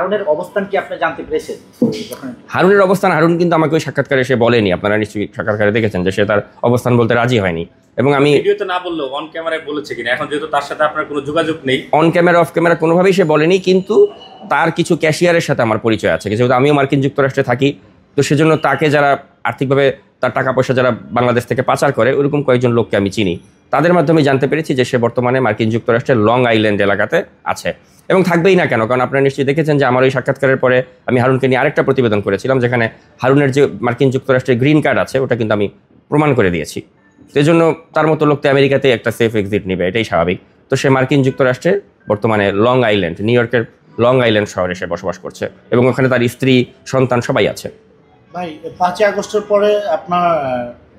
হারুনের অবস্থান কি আপনি জানতে পেরেছেন? হারুনের অবস্থান, হারুন কিন্তু আমাকে ওই সাক্ষাৎকারে সে বলেনি। আপনারা নিশ্চয়ই সাক্ষাৎকারে দেখেছেন যে সে তার অবস্থান বলতে রাজি হয়নি। এবং আমি ভিডিওতে না বললেও অন ক্যামেরায় বলেছে কিনা, এখন যেহেতু তার সাথে আপনার কোনো যোগাযোগ নেই, অন ক্যামেরা অফ ক্যামেরা কোনোভাবেই সে বলেনি, কিন্তু তার কিছু ক্যাশিয়ারের সাথে আমার পরিচয় আছে। যেহেতু আমিও মার্কিন যুক্তরাষ্ট্রে থাকি, তো সেজন্য তাকে যারা আর্থিকভাবে তার টাকা পয়সা যারা বাংলাদেশ থেকে পাচার করে ওরকম কয়েকজন লোককে আমি চিনি। তাদের মাধ্যমে জানতে পেরেছি যে সে বর্তমানে মার্কিন যুক্তরাষ্ট্রের লং আইল্যান্ড এলাকাতে আছে এবং থাকবেই না কেন, কারণ আপনারা নিশ্চয়ই দেখেছেন যে আমার ওই সাক্ষাৎকারের পরে আমি হারুনকে নিয়ে আরেকটা প্রতিবেদন করেছিলাম, যেখানে হারুনের যে মার্কিন যুক্তরাষ্ট্রের গ্রিন কার্ড আছে ওটা কিন্তু আমি প্রমাণ করে দিয়েছি। সেই জন্য তার মতো লোক তো আমেরিকাতে একটা সেফ এক্সিট নেবে, এটাই স্বাভাবিক। তো সে মার্কিন যুক্তরাষ্ট্রে বর্তমানে লং আইল্যান্ড, নিউ ইয়র্কের লং আইল্যান্ড শহরে সে বসবাস করছে এবং ওখানে তার স্ত্রী সন্তান সবাই আছে। ভাই 5 আগস্টের পরে আপনার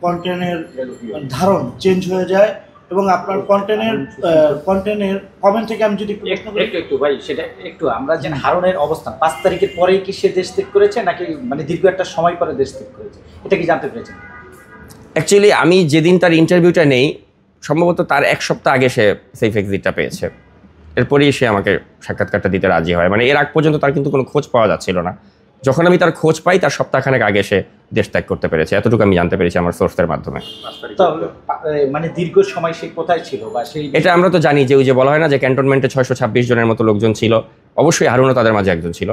কন্টেন্টের ধারণ চেঞ্জ হয়ে যায় এবং আপনার কন্টেন্টের কমেন্ট থেকে আমি যদি একটু ভাই সেটা একটু আমরা জানি হারুনের অবস্থান 5 তারিখের পরেই কি সে দেশ ত্যাগ করেছে নাকি মানে দীর্ঘ একটা সময় পরে দেশ ত্যাগ করেছে, এটা কি জানতে পেরেছেন? অ্যাকচুয়ালি আমি যেদিন তার ইন্টারভিউটা নেই সম্ভবত তার 1 সপ্তাহ আগে সে সেফ এক্সিটটা পেয়েছে, এরপরেই সে আমাকে সাক্ষাৎকারটা দিতে রাজি হয়। মানে এর আগ পর্যন্ত তার কিন্তু কোনো খোঁজ পাওয়া যাচ্ছিল না। যখন আমি তার খোঁজ পাই তার সপ্তাহখানেক আগে সে দেশ ত্যাগ করতে পেরেছে, এতটুকু আমি জানতে পেরেছি আমার সোর্সের মাধ্যমে। তাহলে মানে দীর্ঘ সময় সে কোথায় ছিল বা সেই এটা আমরা তো জানি যে ওই যে বলা হয় না যে ক্যান্টনমেন্টে 626 জনের মতো লোকজন ছিল, অবশ্যই হারুনও তাদের মাঝে একজন ছিল।